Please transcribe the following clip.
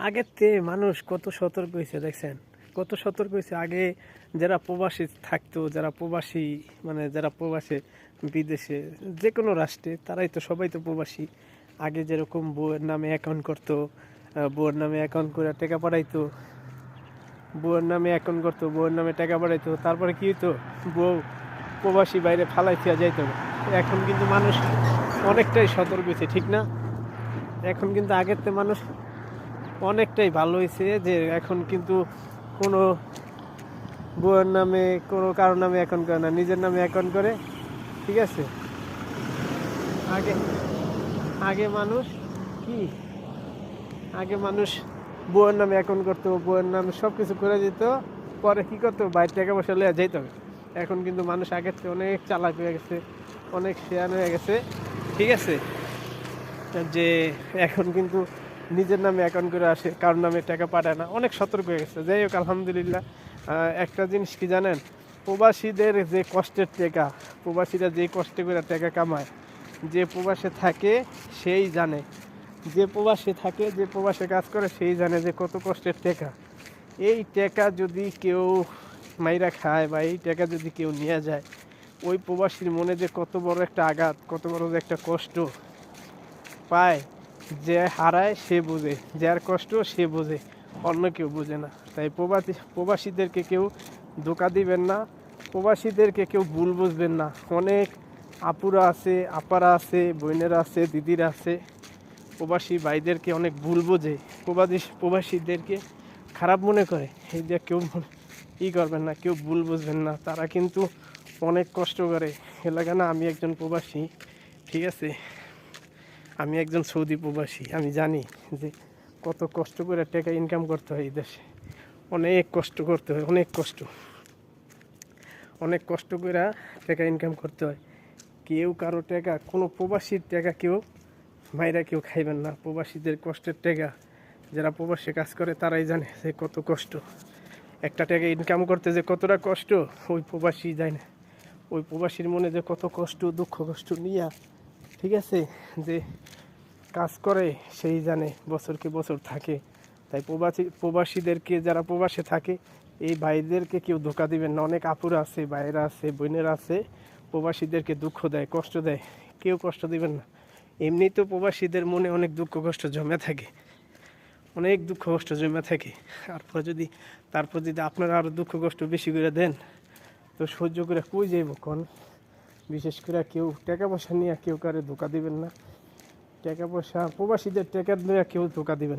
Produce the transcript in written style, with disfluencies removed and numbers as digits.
আগের থেকে মানুষ কত সতর্ক হয়েছে দেখছেন, কত সতর্ক হয়েছে। আগে যারা প্রবাসী থাকতো, যারা প্রবাসী মানে যারা প্রবাসে বিদেশে যে কোনো রাষ্ট্রে, তারাই তো সবাই তো প্রবাসী। আগে যেরকম বউয়ের নামে অ্যাকাউন্ট করতো, বউয়ের নামে অ্যাকাউন্ট করে টাকা পাঠাইতো, বউয়ের নামে অ্যাকাউন্ট করতো, বউয়ের নামে টাকা পাঠাইতো, তারপরে কি হতো, বউ প্রবাসী বাইরে ফালাই ফিয়া যাইতো না। এখন কিন্তু মানুষ অনেকটাই সতর্ক হয়েছে, ঠিক না? এখন কিন্তু আগের থেকে মানুষ অনেকটাই ভালো হয়েছে, যে এখন কিন্তু কোনো বউয়ের নামে কোনো কারোর নামে অ্যাকাউন্ট করে না, নিজের নামে অ্যাকাউন্ট করে। ঠিক আছে। আগে আগে মানুষ কি আগে মানুষ বউয়ের নামে অ্যাকাউন্ট করতো, বউয়ের নামে সব কিছু করে দিত, পরে কি করতো, বাইরে টাকা পয়সা লেয়া যেত হবে। এখন কিন্তু মানুষ আগের থেকে অনেক চালাক হয়ে গেছে, অনেক শেয়ার হয়ে গেছে। ঠিক আছে, যে এখন কিন্তু নিজের নামে অ্যাকাউন্ট করে আসে, কারোর নামে টাকা পাঠায় না, অনেক সতর্ক হয়ে গেছে। যাই হোক, আলহামদুলিল্লাহ। একটা জিনিস কি জানেন, প্রবাসীদের যে কষ্টের টাকা, প্রবাসীরা যে কষ্টে করে টাকা কামায়, যে প্রবাসে থাকে সেই জানে, যে প্রবাসে থাকে, যে প্রবাসে কাজ করে সেই জানে যে কত কষ্টের টাকা। এই টাকা যদি কেউ মাইরা খায় বা এই টাকা যদি কেউ নিয়ে যায়, ওই প্রবাসীর মনে যে কত বড় একটা আঘাত, কত বড় যে একটা কষ্ট পায়, যে হারায় সে বোঝে, যার কষ্ট সে বোঝে, অন্য কেউ বোঝে না। তাই প্রবাসীদেরকে কেউ ধোঁকা দিবেন না, প্রবাসীদেরকে কেউ ভুল বুঝবেন না। অনেক আপুরা আছে, আপারা আছে, বোনেরা আছে, দিদিরা আছে, প্রবাসী ভাইদেরকে অনেক ভুল বোঝে, প্রবাসীদেরকে খারাপ মনে করে। এই যে কেউ করবেন না, কেউ ভুল বুঝবেন না, তারা কিন্তু অনেক কষ্ট করে। এলাকা না, আমি একজন প্রবাসী, ঠিক আছে, আমি একজন সৌদি প্রবাসী। আমি জানি যে কত কষ্ট করে টাকা ইনকাম করতে হয় এই দেশে, অনেক কষ্ট করতে হয়, অনেক কষ্ট করে টাকা ইনকাম করতে হয়। কেউ কারো টাকা, কোনো প্রবাসীর টাকা কেউ মাইরা কেউ খাইবেন না। প্রবাসীদের কষ্টের টাকা যারা প্রবাসে কাজ করে তারাই জানে যে কত কষ্ট, একটা টাকা ইনকাম করতে যে কতটা কষ্ট ওই প্রবাসী যায় না। ওই প্রবাসীর মনে যে কত কষ্ট, দুঃখ কষ্ট নিয়ে, ঠিক আছে, যে কাজ করে সেই জানে, বছরকে বছর থাকে। তাই প্রবাসীদেরকে, যারা প্রবাসে থাকে, এই ভাইদেরকে কেউ ধোকা দিবেন না। অনেক আপুরা আছে, ভাইয়েরা আছে, বোনেরা আছে, প্রবাসীদেরকে দুঃখ দেয়, কষ্ট দেয়, কেউ কষ্ট দিবেন না। এমনি তো প্রবাসীদের মনে অনেক দুঃখ কষ্ট জমে থাকে, অনেক দুঃখ কষ্ট জমে থাকে। তারপর যদি আপনারা আরও দুঃখ কষ্ট বেশি করে দেন, তো সহ্য করে কই যাইব কোন? বিশেষ করে কেউ টাকা পয়সা নিয়ে কেউ কারে ধোকা দিবেন না। টাকা পয়সা, প্রবাসীদের টাকা নিয়ে কেউ ধোকা দিবেন না।